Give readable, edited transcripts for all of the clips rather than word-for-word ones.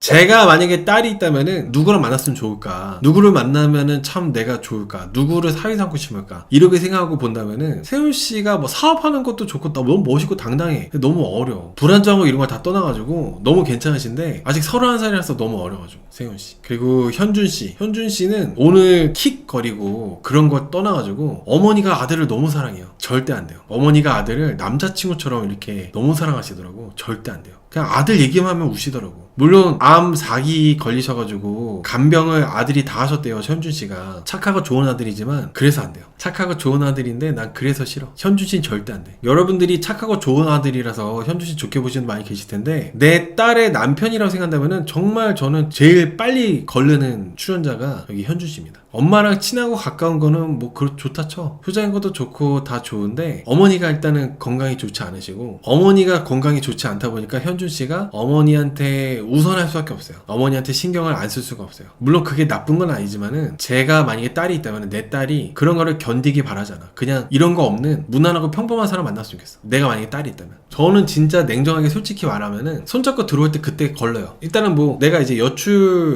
제가 만약에 딸이 있다면은 누구랑 만났으면 좋을까? 누구를 만나면은 참 내가 좋을까? 누구를 사위 삼고 싶을까? 이렇게 생각하고 본다면은 세훈 씨가 뭐 사업하는 것도 좋고 너무 멋있고 당당해. 너무 어려. 불안정하고 이런 걸 다 떠나가지고 너무 괜찮으신데 아직 31살이라서 너무 어려가지고 세훈 씨. 그리고 현준 씨. 현준 씨는 오늘 킥 거리고 그런 걸 떠나가지고 어머니가 아들을 너무 사랑해요. 절대 안 돼요. 어머니가 아들을 남자친구처럼 이렇게 너무 사랑하시더라고. 절대 안 돼요. 그냥 아들 얘기만 하면 우시더라고. 물론 암 4기 걸리셔가지고 간병을 아들이 다 하셨대요. 현준 씨가 착하고 좋은 아들이지만 그래서 안 돼요. 착하고 좋은 아들인데 난 그래서 싫어. 현준 씨는 절대 안 돼. 여러분들이 착하고 좋은 아들이라서 현준 씨 좋게 보시는 분 많이 계실 텐데 내 딸의 남편이라고 생각한다면은 정말 저는 제일 빨리 걸르는 출연자가 여기 현준 씨입니다. 엄마랑 친하고 가까운 거는 뭐 좋다 쳐. 효자인 것도 좋고 다 좋은데 어머니가 일단은 건강이 좋지 않으시고 어머니가 건강이 좋지 않다 보니까 현준 씨가 어머니한테 우선할 수밖에 없어요. 어머니한테 신경을 안 쓸 수가 없어요. 물론 그게 나쁜 건 아니지만은 제가 만약에 딸이 있다면 내 딸이 그런 거를 견디기 바라잖아. 그냥 이런 거 없는 무난하고 평범한 사람 만났으면 좋겠어. 내가 만약에 딸이 있다면. 저는 진짜 냉정하게 솔직히 말하면은 손잡고 들어올 때 그때 걸러요. 일단은 뭐 내가 이제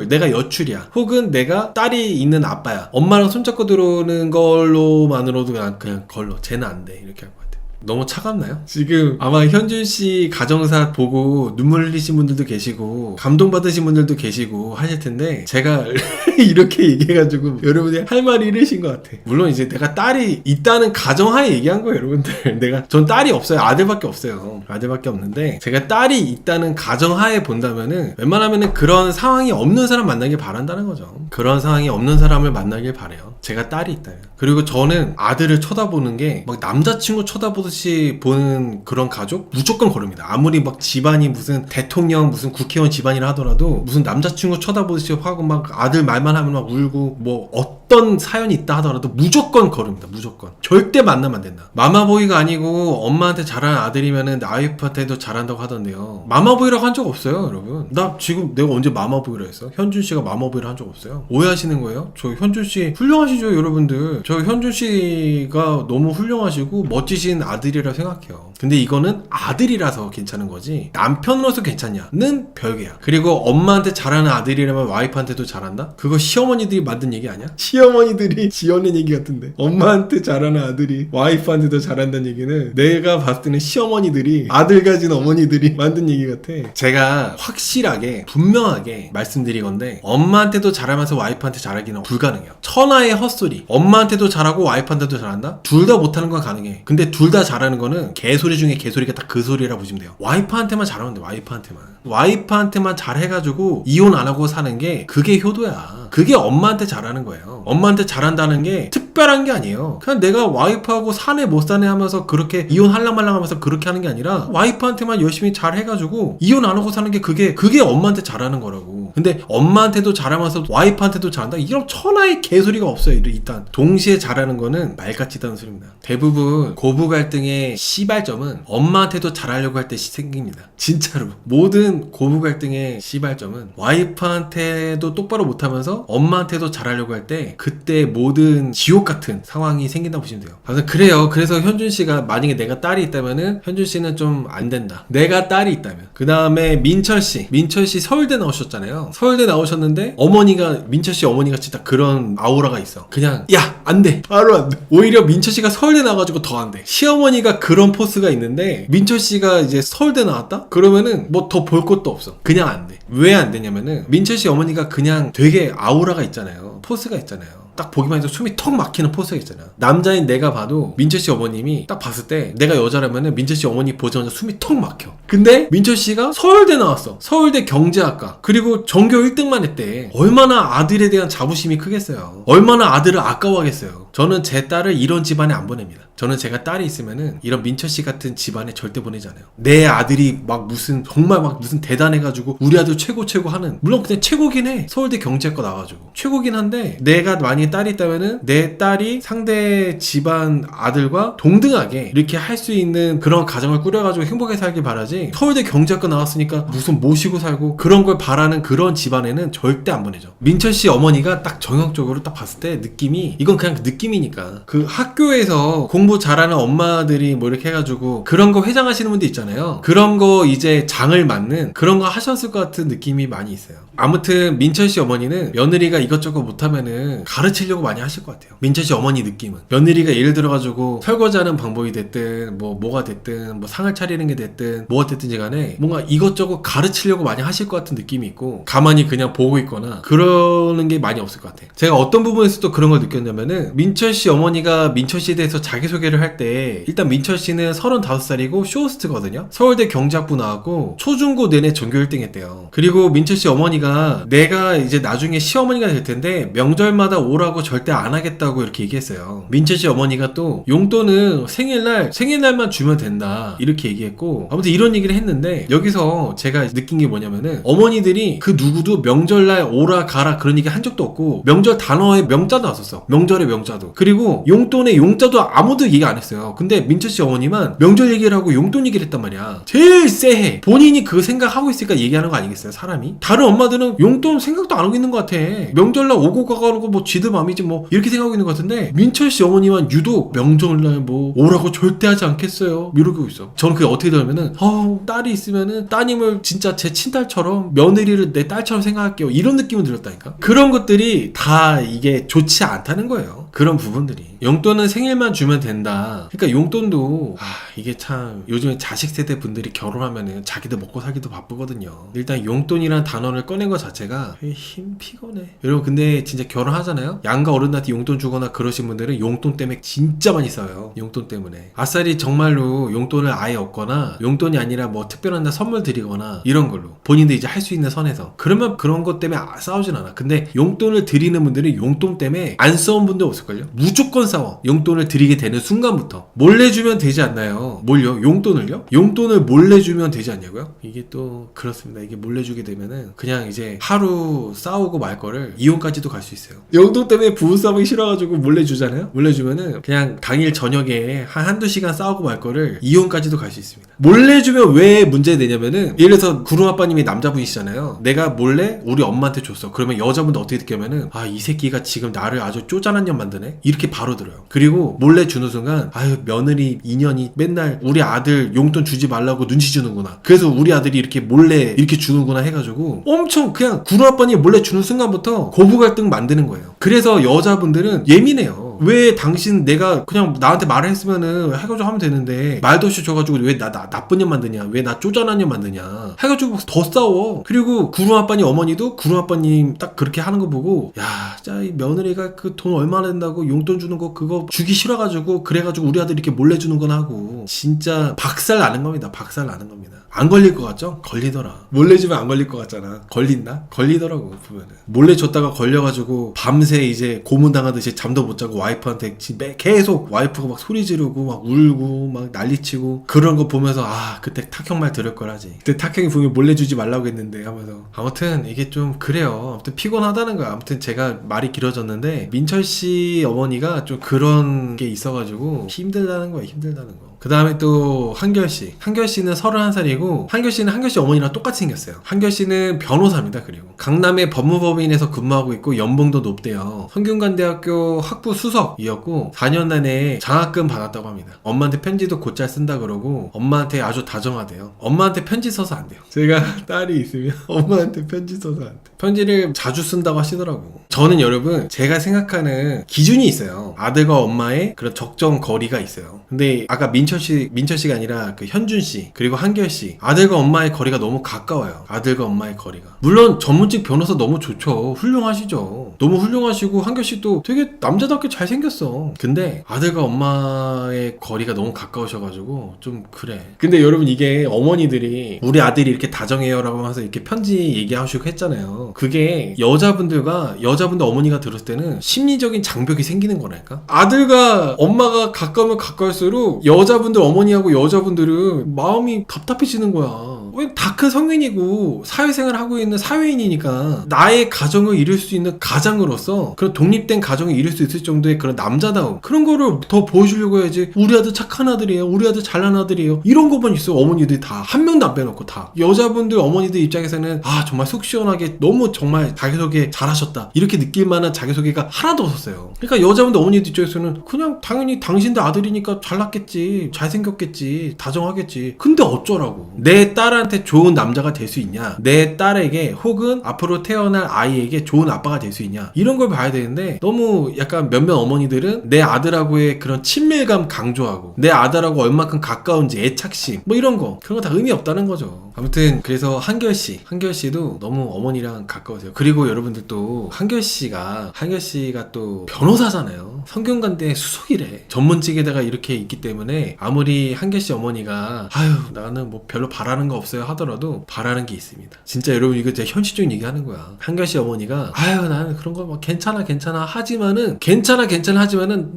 내가 여출이야. 혹은 내가 딸이 있는 아빠야. 엄마랑 손잡고 들어오는 걸로만으로도 그냥 걸러. 쟤는 안 돼. 이렇게 할 것 같아. 너무 차갑나요? 지금 아마 현준 씨 가정사 보고 눈물 흘리신 분들도 계시고 감동받으신 분들도 계시고 하실 텐데 제가 이렇게 얘기해가지고 여러분이 할 말이 이러신 것 같아. 물론 이제 내가 딸이 있다는 가정하에 얘기한 거예요, 여러분들. 전 딸이 없어요. 아들밖에 없어요. 아들밖에 없는데 제가 딸이 있다는 가정하에 본다면은 웬만하면은 그런 상황이 없는 사람 만나길 바란다는 거죠. 그런 상황이 없는 사람을 만나길 바래요. 제가 딸이 있다면. 그리고 저는 아들을 쳐다보는 게 막 남자친구 쳐다보듯이 보는 그런 가족 무조건 거릅니다. 아무리 막 집안이 무슨 대통령 무슨 국회의원 집안이라 하더라도 무슨 남자친구 쳐다보듯이 하고 막 아들 말만 하면 막 울고 뭐 어떤 사연이 있다 하더라도 무조건 거릅니다. 무조건. 절대 만나면 안 된다. 마마보이가 아니고 엄마한테 잘하는 아들이면은 와이프한테도 잘한다고 하던데요. 마마보이라고 한 적 없어요, 여러분. 나 지금 내가 언제 마마보이라 했어? 현준 씨가 마마보이를 한 적 없어요. 오해하시는 거예요? 저 현준 씨 훌륭하시죠, 여러분들. 저 현준 씨가 너무 훌륭하시고 멋지신 아들이라 생각해요. 근데 이거는 아들이라서 괜찮은 거지 남편으로서 괜찮냐는 별개야. 그리고 엄마한테 잘하는 아들이라면 와이프한테도 잘한다? 그거 시어머니들이 만든 얘기 아니야? 시어머니들이 지어낸 얘기 같은데 엄마한테 잘하는 아들이 와이프한테도 잘한다는 얘기는 내가 봤을 때는 시어머니들이 아들 가진 어머니들이 만든 얘기 같아. 제가 확실하게 분명하게 말씀드리건데 엄마한테도 잘하면서 와이프한테 잘하기는 불가능해요. 천하의 헛소리. 엄마한테도 잘하고 와이프한테도 잘한다? 둘 다 못하는 건 가능해. 근데 둘 다 잘하는 거는 개소리 중에 개소리가 딱 그 소리라 보시면 돼요. 와이프한테만 잘하면 돼. 와이프한테만 잘해가지고 이혼 안 하고 사는 게 그게 효도야. 그게 엄마한테 잘하는 거예요. 엄마한테 잘한다는 게 특별한 게 아니에요. 그냥 내가 와이프하고 사내 못 사내 하면서 그렇게 이혼할랑 말랑 하면서 그렇게 하는 게 아니라 와이프한테만 열심히 잘해가지고 이혼 안 하고 사는 게 그게 엄마한테 잘하는 거라고. 근데 엄마한테도 잘하면서 와이프한테도 잘한다? 이런 천하의 개소리가 없어요. 일단 동시에 잘하는 거는 말같이 있다는 소리입니다. 대부분 고부 갈등의 시발점은 엄마한테도 잘하려고 할 때 생깁니다. 진짜로. 모든 고부 갈등의 시발점은 와이프한테도 똑바로 못하면서 엄마한테도 잘하려고 할 때 그때 모든 지옥 같은 상황이 생긴다고 보시면 돼요. 그래요. 그래서 현준 씨가 만약에 내가 딸이 있다면은 현준 씨는 좀 안 된다. 내가 딸이 있다면. 그 다음에 민철 씨 서울대 나오셨잖아요. 서울대 나오셨는데 민철 씨 어머니가 진짜 그런 아우라가 있어. 그냥 야 안 돼. 바로 안 돼. 오히려 민철 씨가 서울대 나와가지고 더 안 돼. 시어머니가 그런 포스가 있는데 민철 씨가 이제 서울대 나왔다? 그러면은 뭐 더 볼 것도 없어. 그냥 안 돼. 왜 안 되냐면은 민철 씨 어머니가 그냥 되게 아우라가 있잖아요. 포스가 있잖아요. 딱 보기만 해도 숨이 턱 막히는 포스가 있잖아요. 남자인 내가 봐도 민철 씨 어머님이 딱 봤을 때 내가 여자라면은 민철 씨 어머니 보자마자 숨이 턱 막혀. 근데 민철 씨가 서울대 나왔어. 서울대 경제학과. 그리고 전교 1등만 했대. 얼마나 아들에 대한 자부심이 크겠어요. 얼마나 아들을 아까워하겠어요. 저는 제 딸을 이런 집안에 안 보냅니다. 저는 제가 딸이 있으면은 이런 민철 씨 같은 집안에 절대 보내지 않아요. 내 아들이 막 정말 무슨 대단해가지고 우리 아들 최고 하는, 물론 그냥 최고긴 해. 서울대 경제학과 나와가지고 최고긴 한데 내가 많이 만약에 딸이 있다면은 내 딸이 상대 집안 아들과 동등하게 이렇게 할 수 있는 그런 가정을 꾸려가지고 행복하게 살길 바라지, 서울대 경제학과 나왔으니까 무슨 모시고 살고 그런 걸 바라는 그런 집안에는 절대 안 보내죠. 민철 씨 어머니가 딱 정형적으로 딱 봤을 때 느낌이, 이건 그냥 느낌이니까, 그 학교에서 공부 잘하는 엄마들이 뭐 이렇게 해가지고 그런 거 회장하시는 분들 있잖아요. 그런 거 이제 장을 맡는 그런 거 하셨을 것 같은 느낌이 많이 있어요. 아무튼 민철 씨 어머니는 며느리가 이것저것 못하면은 가르치려고 많이 하실 것 같아요. 민철 씨 어머니 느낌은 며느리가 예를 들어가지고 설거지하는 방법이 됐든 뭐가 됐든 뭐 상을 차리는 게 됐든 뭐가 됐든지 간에 뭔가 이것저것 가르치려고 많이 하실 것 같은 느낌이 있고, 가만히 그냥 보고 있거나 그러는 게 많이 없을 것 같아요. 제가 어떤 부분에서도 그런 걸 느꼈냐면은, 민철 씨 어머니가 민철 씨에 대해서 자기소개를 할 때 일단 민철 씨는 35살이고 쇼호스트거든요. 서울대 경제학부 나왔고 초중고 내내 전교 1등 했대요. 그리고 민철 씨 어머니가 내가 이제 나중에 시어머니가 될 텐데 명절마다 오라고 절대 안 하겠다고 이렇게 얘기했어요. 민철 씨 어머니가 또 용돈은 생일날만 주면 된다 이렇게 얘기했고, 아무튼 이런 얘기를 했는데, 여기서 제가 느낀 게 뭐냐면은 어머니들이 그 누구도 명절날 오라 가라 그런 얘기 한 적도 없고, 명절 단어에 명자도 나왔었어. 명절의 명자도. 그리고 용돈의 용자도 아무도 얘기 안 했어요. 근데 민철 씨 어머니만 명절 얘기를 하고 용돈 얘기를 했단 말이야. 제일 쎄해. 본인이 그 생각하고 있으니까 얘기하는 거 아니겠어요, 사람이? 다른 엄마들은 용돈 생각도 안 하고 있는 것 같아. 명절날 오고 가가는 거 뭐 지들 맘이지 뭐 이렇게 생각하고 있는 것 같은데, 민철 씨 어머니만 유독 명절날 뭐 오라고 절대 하지 않겠어요 이러고 있어. 저는 그게 어떻게 들으면은 딸이 있으면은 따님을 진짜 제 친딸처럼, 며느리를 내 딸처럼 생각할게요 이런 느낌을 들었다니까. 그런 것들이 다 이게 좋지 않다는 거예요. 그런 부분들이. 용돈은 생일만 주면 된다. 그러니까 용돈도 이게 참 요즘에 자식 세대 분들이 결혼하면은 자기들 먹고 살기도 바쁘거든요. 일단 용돈이란 단어를 꺼낸 것 자체가 힘 피곤해. 여러분 근데 진짜 결혼하잖아요. 양가 어른한테 용돈 주거나 그러신 분들은 용돈 때문에 진짜 많이 싸워요. 용돈 때문에 아싸리 정말로 용돈을 아예 없거나, 용돈이 아니라 뭐 특별한 날 선물 드리거나 이런 걸로 본인들 이제 할 수 있는 선에서, 그러면 그런 것 때문에 싸우진 않아. 근데 용돈을 드리는 분들은 용돈 때문에 안 싸운 분들 없을걸요? 무조건 싸워. 용돈을 드리게 되는 순간부터. 몰래 주면 되지 않나요? 뭘요? 용돈을요? 용돈을 몰래 주면 되지 않냐고요? 이게 또 그렇습니다. 이게 몰래 주게 되면은 그냥 이제 하루 싸우고 말 거를 이혼까지도 갈 수 있어요. 용돈 때문에 부부싸움이 싫어가지고 몰래 주잖아요? 몰래 주면은 그냥 당일 저녁에 한두 시간 싸우고 말 거를 이혼까지도 갈 수 있습니다. 몰래 주면 왜 문제 되냐면은, 예를 들어서 구름아빠님이 남자분이시잖아요. 내가 몰래 우리 엄마한테 줬어. 그러면 여자분도 어떻게 느끼냐면은, 이 새끼가 지금 나를 아주 쪼잔한 년 만드네? 이렇게 바로 들어요. 그리고 몰래 주는 순간, 며느리 인연이 맨날 우리 아들 용돈 주지 말라고 눈치 주는구나, 그래서 우리 아들이 이렇게 몰래 이렇게 주는구나 해가지고 엄청 그냥 구름아빠님이 몰래 주는 순간부터 고부 갈등 만드는 거예요. 그래서 여자분들은 예민해요. 왜 당신 내가 그냥 나한테 말을 했으면은 해가지고 하면 되는데 말도 없이 줘가지고 왜 나 나쁜 년 만드냐, 왜 나 쪼잔한 년 만드냐 해가지고 더 싸워. 그리고 구름아빠님 어머니도 구름아빠님 딱 그렇게 하는 거 보고, 진짜 이 며느리가 그 돈 얼마나 된다고 용돈 주는 거 그거 주기 싫어가지고 그래가지고 우리 아들 이렇게 몰래 주는 건 하고, 진짜 박살 나는 겁니다. 박살 나는 겁니다. 안 걸릴 것 같죠? 걸리더라. 몰래 주면 안 걸릴 것 같잖아. 걸린다? 걸리더라고 보면은. 몰래 줬다가 걸려가지고 밤새 이제 고문당하듯이 잠도 못 자고 와이프한테 계속 와이프가 막 소리 지르고 막 울고 막 난리치고 그런 거 보면서 그때 탁형 말 들을 거라지. 그때 탁형이 분명히 몰래 주지 말라고 했는데 하면서. 아무튼 이게 좀 그래요. 아무튼 피곤하다는 거야. 아무튼 제가 말이 길어졌는데, 민철 씨 어머니가 좀 그런 게 있어가지고 힘들다는 거야. 힘들다는 거. 그 다음에 또 한결씨. 한결씨는 31살이고, 한결씨는 한결씨 어머니랑 똑같이 생겼어요. 한결씨는 변호사입니다. 그리고 강남의 법무법인에서 근무하고 있고 연봉도 높대요. 성균관대학교 학부 수석이었고 4년 내내 장학금 받았다고 합니다. 엄마한테 편지도 곧잘 쓴다 그러고, 엄마한테 아주 다정하대요. 엄마한테 편지 써서 안 돼요. 제가 딸이 있으면 엄마한테 편지 써서 안 돼. 편지를 자주 쓴다고 하시더라고. 저는 여러분, 제가 생각하는 기준이 있어요. 아들과 엄마의 그런 적정 거리가 있어요. 근데 아까 민철씨가 아니라 그 현준씨 그리고 한결씨, 아들과 엄마의 거리가 너무 가까워요. 아들과 엄마의 거리가. 물론 전문직 변호사 너무 좋죠. 훌륭하시죠. 너무 훌륭하시고, 한결씨도 되게 남자답게 잘생겼어. 근데 아들과 엄마의 거리가 너무 가까우셔가지고 좀 그래. 근데 여러분, 이게 어머니들이 우리 아들이 이렇게 다정해요 라고 하면서 이렇게 편지 얘기하시고 했잖아요. 그게 여자분들 어머니가 들었을 때는 심리적인 장벽이 생기는 거라니까. 아들과 엄마가 가까우면 가까울수록 여자분들 어머니하고 여자분들은 마음이 답답해지는 거야. 다 큰 성인이고 사회생활을 하고 있는 사회인이니까 나의 가정을 이룰 수 있는 가장으로서 그런 독립된 가정을 이룰 수 있을 정도의 그런 남자다움 그런 거를 더 보여주려고 해야지. 우리 아들 착한 아들이에요, 우리 아들 잘난 아들이에요, 이런 것만 있어. 어머니들이 다 한 명도 안 빼놓고 다 여자분들 어머니들 입장에서는 정말 속 시원하게 너무 정말 자기소개 잘하셨다 이렇게 느낄 만한 자기소개가 하나도 없었어요. 그러니까 여자분들 어머니들 입장에서는 그냥 당연히 당신들 아들이니까 잘났겠지, 잘생겼겠지, 다정하겠지. 근데 어쩌라고. 내 딸한테 좋은 남자가 될 수 있냐, 내 딸에게 혹은 앞으로 태어날 아이에게 좋은 아빠가 될 수 있냐, 이런 걸 봐야 되는데 너무 약간 몇몇 어머니들은 내 아들하고의 그런 친밀감 강조하고 내 아들하고 얼마큼 가까운지 애착심 뭐 이런 거, 그런 거 다 의미 없다는 거죠. 아무튼 그래서 한결씨도 너무 어머니랑 가까우세요. 그리고 여러분들 또 한결씨가 또 변호사잖아요. 성균관대 수석이래. 전문직에다가 이렇게 있기 때문에 아무리 한결씨 어머니가 나는 뭐 별로 바라는 거 없어요 하더라도 바라는 게 있습니다. 진짜 여러분 이거 진짜 현실적인 얘기 하는 거야. 한결씨 어머니가 나는 그런 거 뭐 괜찮아 하지만은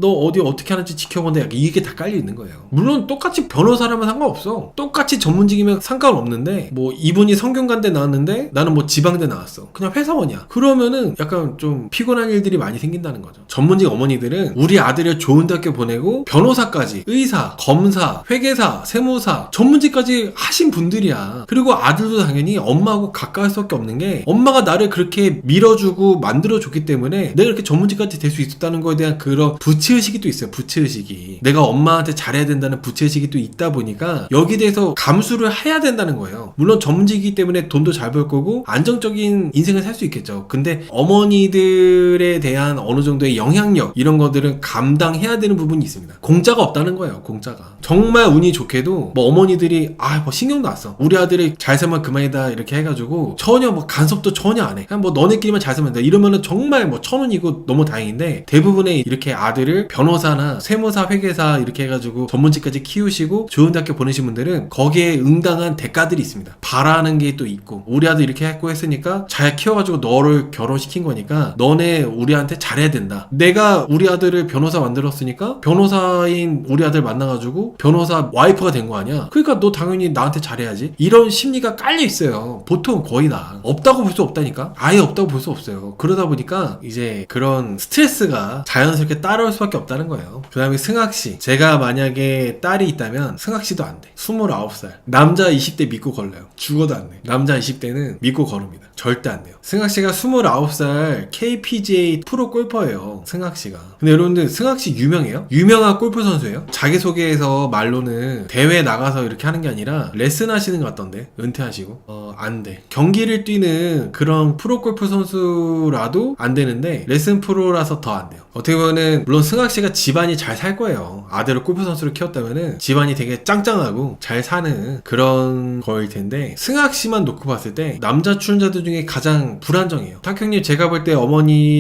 너 어디 어떻게 하는지 지켜본다, 약간 이게 다 깔려 있는 거예요. 물론 똑같이 변호사라면 상관없어. 똑같이 전문직이면 상관없는데 뭐 이분이 성균관대 나왔는데 나는 뭐 지방대 나왔어. 그냥 회사원이야. 그러면은 약간 좀 피곤한 일들이 많이 생긴다는 거죠. 전문직 어머니들은 우리 아들을 좋은 대학교 보내고 변호사까지, 의사, 검사, 회계사, 세무사, 전문직까지 하신 분들이야. 그리고 아들도 당연히 엄마하고 가까울 수밖에 없는 게 엄마가 나를 그렇게 밀어주고 만들어줬기 때문에 내가 이렇게 전문직까지 될 수 있었다는 거에 대한 그런 부채의식이 또 있어요. 부채의식이. 내가 엄마한테 잘해야 된다는 부채의식이 또 있다 보니까 여기에 대해서 감수를 해야 된다는 거예요. 물론 전문직이기 때문에 돈도 잘 벌 거고 안정적인 인생을 살 수 있겠죠. 근데 어머니들에 대한 어느 정도의 영향력 이런 것들은 감당해야 되는 부분이 있습니다. 공짜가 없다는 거예요. 공짜가. 정말 운이 좋게도 뭐 어머니들이 뭐 신경도 안 써. 우리 아들이 잘 살면 그만이다 이렇게 해가지고 전혀 뭐 간섭도 전혀 안 해. 그냥 뭐 너네끼리만 잘 살면 돼. 이러면은 정말 뭐 천운이고 너무 다행인데, 대부분의 이렇게 아들을 변호사나 세무사, 회계사 이렇게 해가지고 전문직까지 키우시고 좋은 대학교 보내신 분들은 거기에 응당한 대가들이 있습니다. 바라는 게 또 있고, 우리 아들 이렇게 했고 했으니까 잘 키워가지고 너를 결혼시킨 거니까 너네 우리한테 잘해야 된다. 내가 우리 아들을 변호사 만들었으니까 변호사인 우리 아들 만나가지고 변호사 와이프가 된 거 아니야. 그러니까 너 당연히 나한테 잘해야지. 이런 심리가 깔려 있어요. 보통 거의 다. 없다고 볼 수 없다니까. 아예 없다고 볼 수 없어요. 그러다 보니까 이제 그런 스트레스가 자연스럽게 따라올 수밖에 없다는 거예요. 그 다음에 승학씨. 제가 만약에 딸이 있다면 승학씨도 안 돼. 29살. 남자 20대 믿고 걸려요. 죽어도 안 돼. 남자 20대는 믿고 걸읍니다. 절대 안 돼요. 승학씨가 29살 KPGA 프로 골퍼예요. 승학씨가. 근데 여러분들 승학씨 유명해요? 유명한 골프 선수예요? 자기소개에서 말로는 대회 나가서 이렇게 하는 게 아니라 레슨 하시는 것 같던데. 은퇴하시고. 안 돼. 경기를 뛰는 그런 프로 골프 선수라도 안 되는데 레슨 프로라서 더 안 돼요. 어떻게 보면은 물론 승학씨가 집안이 잘 살 거예요. 아들을 골프 선수로 키웠다면은 집안이 되게 짱짱하고 잘 사는 그런 거일 텐데, 승학씨만 놓고 봤을 때 남자 출연자들 중에 가장 불안정해요. 탁형님, 제가 볼 때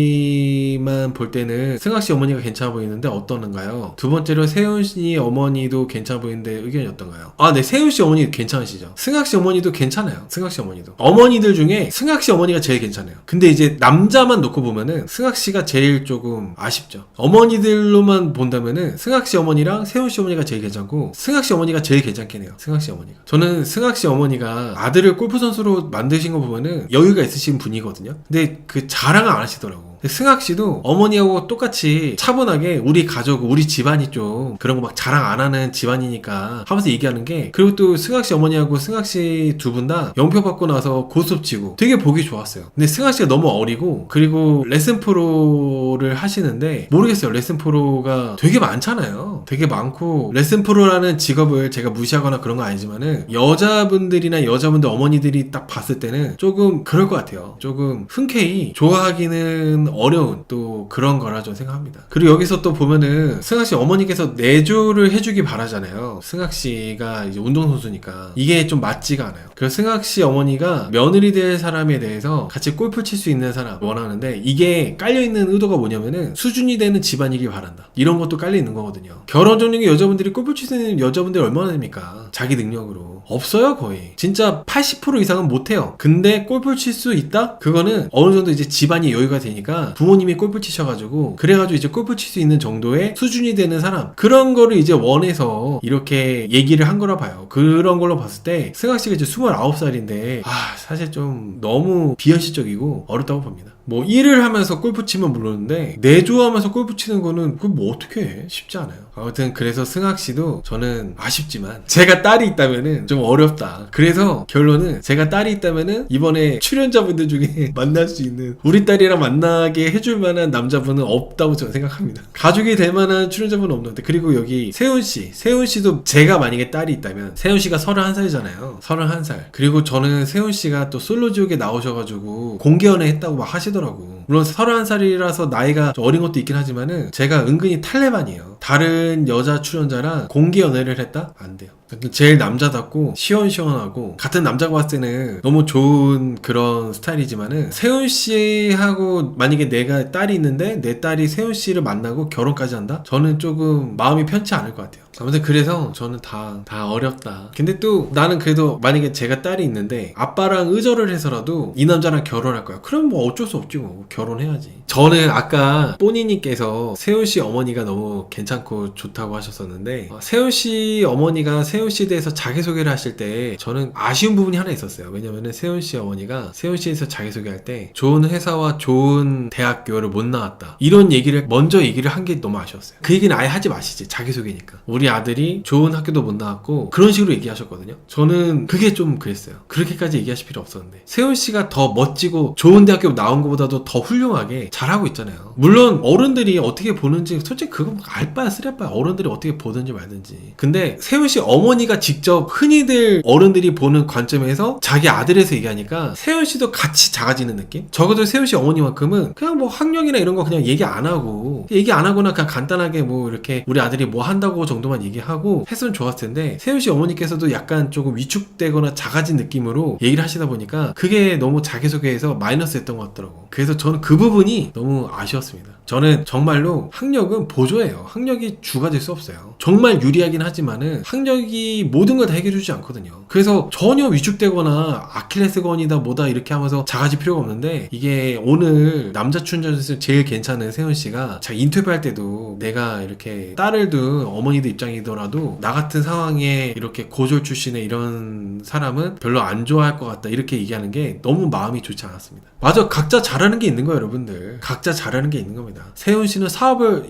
어머니만 볼 때는 승학씨 어머니가 괜찮아 보이는데 어떠는가요? 두 번째로 세훈씨 어머니도 괜찮아 보이는데 의견이 어떤가요? 네, 세훈씨 어머니 괜찮으시죠? 승학씨 어머니도 괜찮아요. 승학씨 어머니도. 어머니들 중에 승학씨 어머니가 제일 괜찮아요. 근데 이제 남자만 놓고 보면은 승학씨가 제일 조금 아쉽죠. 어머니들로만 본다면은 승학씨 어머니랑 세훈씨 어머니가 제일 괜찮고, 승학씨 어머니가 제일 괜찮긴 해요. 승학씨 어머니가. 저는 승학씨 어머니가 아들을 골프 선수로 만드신 거 보면은 여유가 있으신 분이거든요. 근데 그 자랑을 안 하시더라고. 승학씨도 어머니하고 똑같이 차분하게 우리 가족, 우리 집안이 좀 그런 거 막 자랑 안 하는 집안이니까 하면서 얘기하는 게, 그리고 또 승학씨 어머니하고 승학씨 두 분 다 영표 받고 나서 고수업 치고 되게 보기 좋았어요. 근데 승학씨가 너무 어리고, 그리고 레슨 프로를 하시는데 모르겠어요. 레슨 프로가 되게 많잖아요. 되게 많고, 레슨 프로라는 직업을 제가 무시하거나 그런 건 아니지만은 여자분들이나 여자분들 어머니들이 딱 봤을 때는 조금 그럴 것 같아요. 조금 흔쾌히 좋아하기는 어려운 또 그런 거라 좀 생각합니다. 그리고 여기서 또 보면은 승학씨 어머니께서 내조를 해주기 바라잖아요. 승학씨가 이제 운동선수니까 이게 좀 맞지가 않아요. 그래서 승학씨 어머니가 며느리 될 사람에 대해서 같이 골프 칠 수 있는 사람 원하는데, 이게 깔려있는 의도가 뭐냐면은 수준이 되는 집안이길 바란다. 이런 것도 깔려있는 거거든요. 결혼 전용의 여자분들이 골프 치는 여자분들이 얼마나 됩니까? 자기 능력으로. 없어요, 거의. 진짜 80% 이상은 못해요. 근데 골프를 칠 수 있다? 그거는 어느 정도 이제 집안이 여유가 되니까 부모님이 골프 치셔가지고 그래가지고 이제 골프 칠 수 있는 정도의 수준이 되는 사람, 그런 거를 이제 원해서 이렇게 얘기를 한 거라 봐요. 그런 걸로 봤을 때 승학 씨가 이제 29살인데 사실 좀 너무 비현실적이고 어렵다고 봅니다. 뭐 일을 하면서 골프 치면 모르는데 내조하면서 골프 치는 거는 그걸 뭐 어떻게 해? 쉽지 않아요. 아무튼 그래서 승학 씨도 저는 아쉽지만 제가 딸이 있다면은 좀 어렵다. 그래서 결론은 제가 딸이 있다면은 이번에 출연자분들 중에 만날 수 있는, 우리 딸이랑 만나게 해줄 만한 남자분은 없다고 저는 생각합니다. 가족이 될 만한 출연자분은 없는데. 그리고 여기 세훈 씨도 제가 만약에 딸이 있다면, 세훈 씨가 31살이잖아요. 31살. 그리고 저는 세훈 씨가 또 솔로지옥에 나오셔가지고 공개 연애 했다고 막 하시더라고. 물론 31살이라서 나이가 좀 어린 것도 있긴 하지만은 제가 은근히 탈레반이에요. 다른 여자 출연자랑 공개 연애를 했다? 안 돼요. 제일 남자답고 시원시원하고, 같은 남자가 봤을 때는 너무 좋은 그런 스타일이지만은, 세훈 씨하고 만약에 내가 딸이 있는데 내 딸이 세훈 씨를 만나고 결혼까지 한다? 저는 조금 마음이 편치 않을 것 같아요. 아무튼 그래서 저는 다 어렵다. 근데 또 나는 그래도 만약에 제가 딸이 있는데 아빠랑 의절을 해서라도 이 남자랑 결혼할 거야. 그럼 뭐 어쩔 수 없지, 뭐 결혼해야지. 저는 아까 뽀니님께서 세훈 씨 어머니가 너무 괜찮고 좋다고 하셨었는데, 세훈 씨 어머니가 세훈 씨에 대해서 자기소개를 하실 때 저는 아쉬운 부분이 하나 있었어요. 왜냐면은 세훈 씨 어머니가 세훈 씨에서 자기소개할 때 좋은 회사와 좋은 대학교를 못 나왔다, 이런 얘기를 먼저 얘기를 한 게 너무 아쉬웠어요. 그 얘기는 아예 하지 마시지, 자기소개니까. 우리 아들이 좋은 학교도 못 나왔고 그런 식으로 얘기하셨거든요. 저는 그게 좀 그랬어요. 그렇게까지 얘기하실 필요 없었는데, 세훈 씨가 더 멋지고 좋은 대학교 나온 것보다도 더 훌륭하게 잘하고 있잖아요. 물론 어른들이 어떻게 보는지 솔직히 그건 알바야 쓰레빠야. 어른들이 어떻게 보든지 말든지. 근데 세훈 씨 어머니가 직접 흔히들 어른들이 보는 관점에서 자기 아들에서 얘기하니까 세훈 씨도 같이 작아지는 느낌? 적어도 세훈 씨 어머니만큼은 그냥 뭐 학력이나 이런 거 그냥 얘기 안 하거나 그냥 간단하게 뭐 이렇게 우리 아들이 뭐 한다고 정도만 얘기하고 했으면 좋았을 텐데, 세훈 씨 어머니께서도 약간 조금 위축되거나 작아진 느낌으로 얘기를 하시다 보니까 그게 너무 자기소개에서 마이너스 했던 것 같더라고. 그래서 저는 그 부분이 너무 아쉬웠습니다. 저는 정말로 학력은 보조예요. 학력이 주가 될 수 없어요. 정말 유리하긴 하지만은 학력이 모든 걸 다 해결해주지 않거든요. 그래서 전혀 위축되거나 아킬레스건이다 뭐다 이렇게 하면서 작아질 필요가 없는데, 이게 오늘 남자 출연자 중에서 제일 괜찮은 세훈 씨가 자기 인터뷰할 때도 내가 이렇게 딸을 둔 어머니들 입장이더라도 나 같은 상황에 이렇게 고졸 출신의 이런 사람은 별로 안 좋아할 것 같다, 이렇게 얘기하는 게 너무 마음이 좋지 않았습니다. 맞아, 각자 잘하는 게 있는 거예요, 여러분들. 각자 잘하는 게 있는 겁니다. 세훈 씨는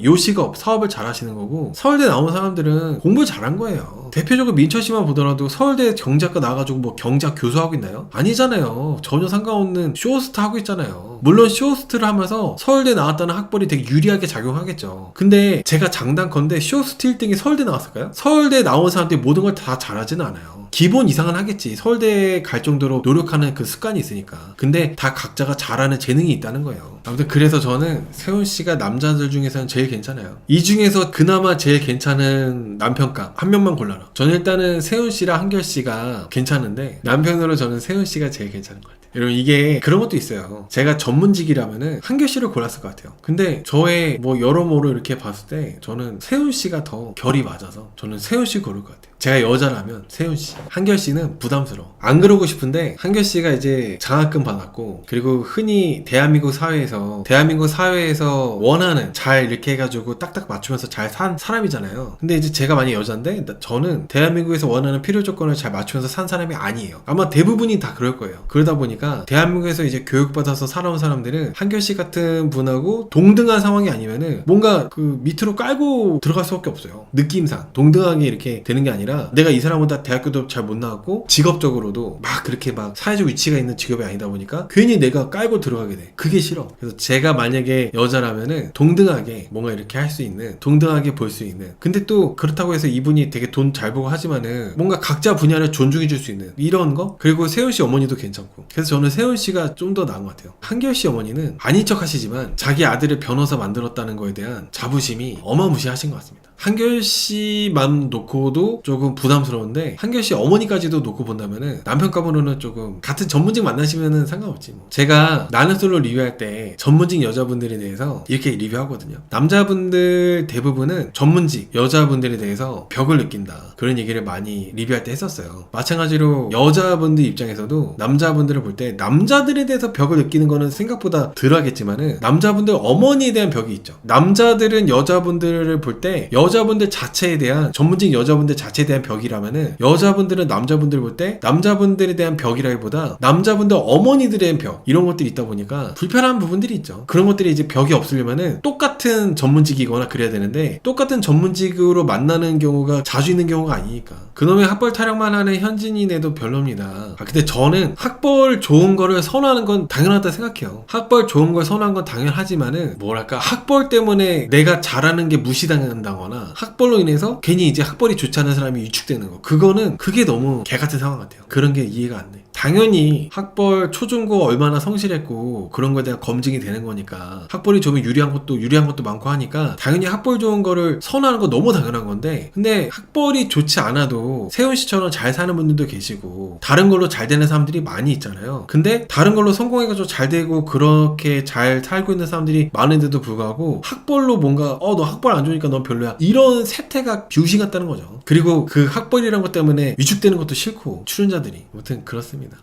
요식업 사업을 잘 하시는 거고, 서울대 나온 사람들은 공부 잘한 거예요. 대표적으로 민철 씨만 보더라도 서울대 경제학과 나와가지고 뭐 경제학 교수하고 있나요? 아니잖아요. 전혀 상관없는 쇼호스트 하고 있잖아요. 물론 쇼호스트를 하면서 서울대 나왔다는 학벌이 되게 유리하게 작용하겠죠. 근데 제가 장단컨대 쇼호스트 1등이 서울대 나왔을까요? 서울대 나온 사람들이 모든 걸 다 잘하지는 않아요. 기본 이상은 하겠지. 서울대 갈 정도로 노력하는 그 습관이 있으니까. 근데 다 각자가 잘하는 재능이 있다는 거예요. 아무튼 그래서 저는 세훈 씨가 남자들 중에서는 제일 괜찮아요. 이 중에서 그나마 제일 괜찮은 남편감 한 명만 골라라. 저는 일단은 세훈 씨랑 한결 씨가 괜찮은데, 남편으로 저는 세훈 씨가 제일 괜찮은 것 같아요. 여러분, 이게 그런 것도 있어요. 제가 전문직이라면은 한결 씨를 골랐을 것 같아요. 근데 저의 뭐 여러모로 이렇게 봤을 때 저는 세훈 씨가 더 결이 맞아서 저는 세훈 씨 고를 것 같아요. 제가 여자라면 세훈 씨. 한결 씨는 부담스러워. 안 그러고 싶은데 한결 씨가 이제 장학금 받았고, 그리고 흔히 대한민국 사회에서 원하는 잘 이렇게 해가지고 딱딱 맞추면서 잘 산 사람이잖아요. 근데 이제 제가 만약 여잔데 저는 대한민국에서 원하는 필요 조건을 잘 맞추면서 산 사람이 아니에요. 아마 대부분이 다 그럴 거예요. 그러다 보니까 대한민국에서 이제 교육받아서 살아온 사람들은 한결 씨 같은 분하고 동등한 상황이 아니면은 뭔가 그 밑으로 깔고 들어갈 수밖에 없어요. 느낌상 동등하게 이렇게 되는 게 아니라, 내가 이 사람보다 대학교도 잘 못 나왔고 직업적으로도 막 그렇게 막 사회적 위치가 있는 직업이 아니다 보니까 괜히 내가 깔고 들어가게 돼. 그게 싫어. 그래서 제가 만약에 여자라면은 동등하게 뭔가 이렇게 할 수 있는, 동등하게 볼 수 있는, 근데 또 그렇다고 해서 이분이 되게 돈 잘 벌고 하지만은 뭔가 각자 분야를 존중해 줄 수 있는 이런 거. 그리고 세훈 씨 어머니도 괜찮고. 그래서 저는 세훈 씨가 좀 더 나은 것 같아요. 한결 씨 어머니는 아닌 척 하시지만 자기 아들을 변호사 만들었다는 거에 대한 자부심이 어마무시하신 것 같습니다. 한결 씨만 놓고도 조금 부담스러운데, 한결 씨 어머니까지도 놓고 본다면은 남편감으로는 조금 같은 전문직 만나시면은 상관없지 뭐. 제가 나는 솔로 리뷰할 때 전문직 여자분들에 대해서 이렇게 리뷰하거든요. 남자분들 대부분은 전문직 여자분들에 대해서 벽을 느낀다, 그런 얘기를 많이 리뷰할 때 했었어요. 마찬가지로 여자분들 입장에서도 남자분들을 볼 때 남자들에 대해서 벽을 느끼는 거는 생각보다 덜 하겠지만은 남자분들 어머니에 대한 벽이 있죠. 남자들은 여자분들을 볼 때 여자분들 자체에 대한, 전문직 여자분들 자체에 대한 벽이라면은 여자분들은 남자분들 볼 때 남자분들에 대한 벽이라기보다 남자분들 어머니들에 대한 벽, 이런 것들이 있다 보니까 불편한 부분들이 있죠. 그런 것들이 이제 벽이 없으려면은 똑같은 전문직이거나 그래야 되는데 똑같은 전문직으로 만나는 경우가 자주 있는 경우가 아니니까 그놈의 학벌 타령만 하는 현진이네도 별로입니다. 근데 저는 학벌 좋은 거를 선호하는 건 당연하다 생각해요. 학벌 좋은 걸 선호하는 건 당연하지만은 뭐랄까, 학벌 때문에 내가 잘하는 게 무시당한다거나 학벌로 인해서 괜히 이제 학벌이 좋지 않은 사람이 위축되는 거, 그게 너무 개같은 상황 같아요. 그런 게 이해가 안 돼. 당연히 학벌 초중고 얼마나 성실했고 그런 거에 대한 검증이 되는 거니까, 학벌이 좋으면 유리한 것도 많고 하니까 당연히 학벌 좋은 거를 선호하는 거 너무 당연한 건데, 근데 학벌이 좋지 않아도 세훈 씨처럼 잘 사는 분들도 계시고 다른 걸로 잘 되는 사람들이 많이 있잖아요. 근데 다른 걸로 성공해가지고 잘 되고 그렇게 잘 살고 있는 사람들이 많은데도 불구하고 학벌로 뭔가 너 학벌 안 좋으니까 넌 별로야, 이런 세태가 뷰시 같다는 거죠. 그리고 그 학벌이란 것 때문에 위축되는 것도 싫고, 출연자들이. 아무튼 그렇습니다.